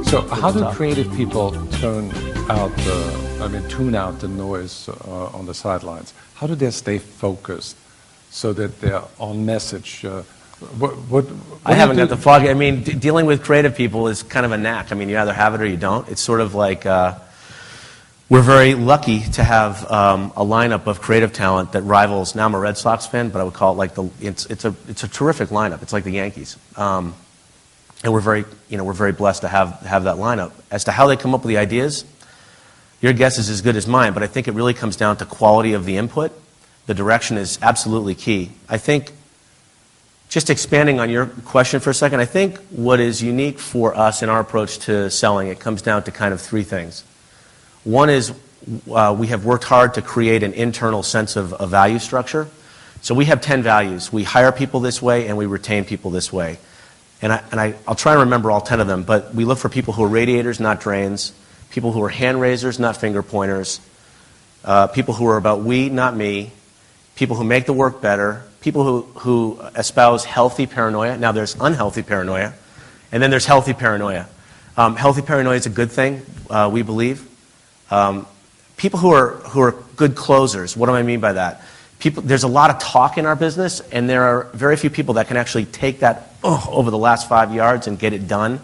So how do creative people tune out the noise on the sidelines? How do they stay focused so that they're on message? I haven't got the fog. I mean, dealing with creative people is kind of a knack. I mean, you either have it or you don't. It's sort of like we're very lucky to have a lineup of creative talent that rivals. Now I'm a Red Sox fan, but I would call it like it's a terrific lineup. It's like the Yankees. And we're very blessed to have that lineup. As to how they come up with the ideas, your guess is as good as mine, but I think it really comes down to quality of the input. The direction is absolutely key. I think, just expanding on your question for a second, I think what is unique for us in our approach to selling, it comes down to kind of three things. One is we have worked hard to create an internal sense of a value structure. So we have 10 values. We hire people this way and we retain people this way. And I'll try and remember all 10 of them, but we look for people who are radiators, not drains, people who are hand raisers, not finger pointers, people who are about we, not me, people who make the work better, people who espouse healthy paranoia. Now there's unhealthy paranoia, and then there's healthy paranoia. Healthy paranoia is a good thing, we believe. People who are good closers, what do I mean by that? There's a lot of talk in our business, and there are very few people that can actually take that over the last 5 yards and get it done.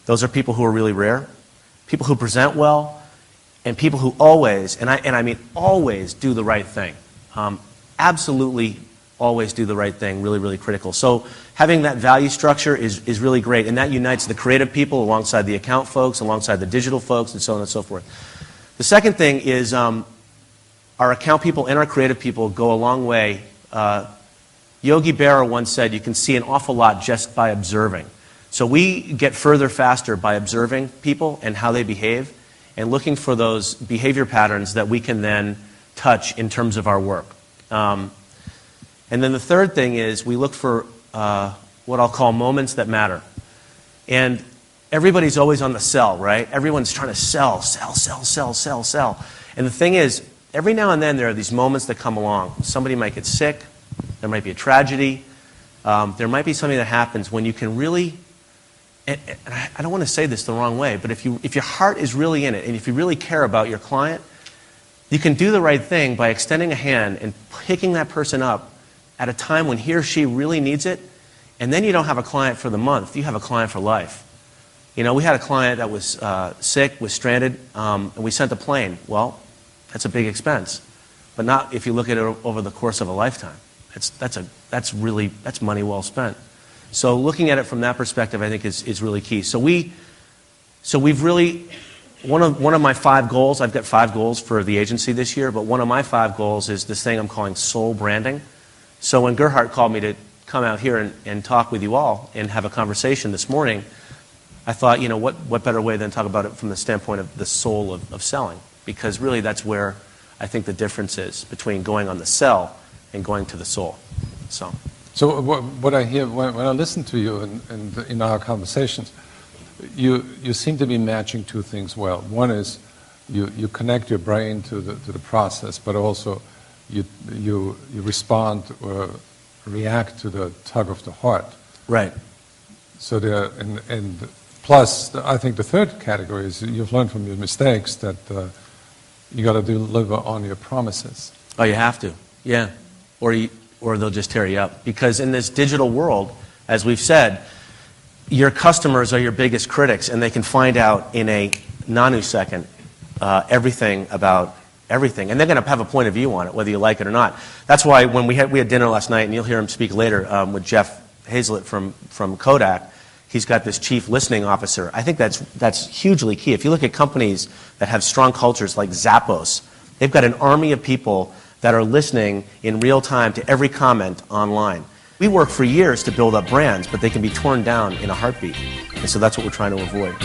Those are people who are really rare. People who present well, and people who always, and I mean always, do the right thing. Absolutely always do the right thing, really, really critical. So having that value structure is really great, and that unites the creative people alongside the account folks, alongside the digital folks, and so on and so forth. The second thing is our account people and our creative people go a long way. Yogi Berra once said you can see an awful lot just by observing. So we get further faster by observing people and how they behave and looking for those behavior patterns that we can then touch in terms of our work. And then the third thing is we look for what I'll call moments that matter. And everybody's always on the sell, right? Everyone's trying to sell. And the thing is, every now and then there are these moments that come along. Somebody might get sick. There might be a tragedy. There might be something that happens when you can really, and I don't want to say this the wrong way, but if your heart is really in it and if you really care about your client, you can do the right thing by extending a hand and picking that person up at a time when he or she really needs it, and then you don't have a client for the month, you have a client for life. You know, we had a client that was sick, was stranded, and we sent a plane. Well, that's a big expense, but not if you look at it over the course of a lifetime. That's money well spent. So looking at it from that perspective, I think is really key. So we've really, one of my 5 goals, I've got 5 goals for the agency this year, but one of my 5 goals is this thing I'm calling soul branding. So when Gerhard called me to come out here and talk with you all and have a conversation this morning, I thought, what better way than talk about it from the standpoint of the soul of selling? Because really that's where I think the difference is between going on the sell and going to the soul. So what I hear when I listen to you in our conversations, you seem to be matching 2 things well. One is you connect your brain to the process, but also you respond or react to the tug of the heart. Right. So and plus, I think the third category is you've learned from your mistakes that you got to deliver on your promises. Oh, you have to, yeah, or they'll just tear you up. Because in this digital world, as we've said, your customers are your biggest critics, and they can find out in a nanosecond everything about everything, and they're going to have a point of view on it, whether you like it or not. That's why when we had dinner last night, and you'll hear him speak later with Jeff Hazlett from Kodak. He's got this chief listening officer. I think that's hugely key. If you look at companies that have strong cultures like Zappos, they've got an army of people that are listening in real time to every comment online. We work for years to build up brands, but they can be torn down in a heartbeat. And so that's what we're trying to avoid.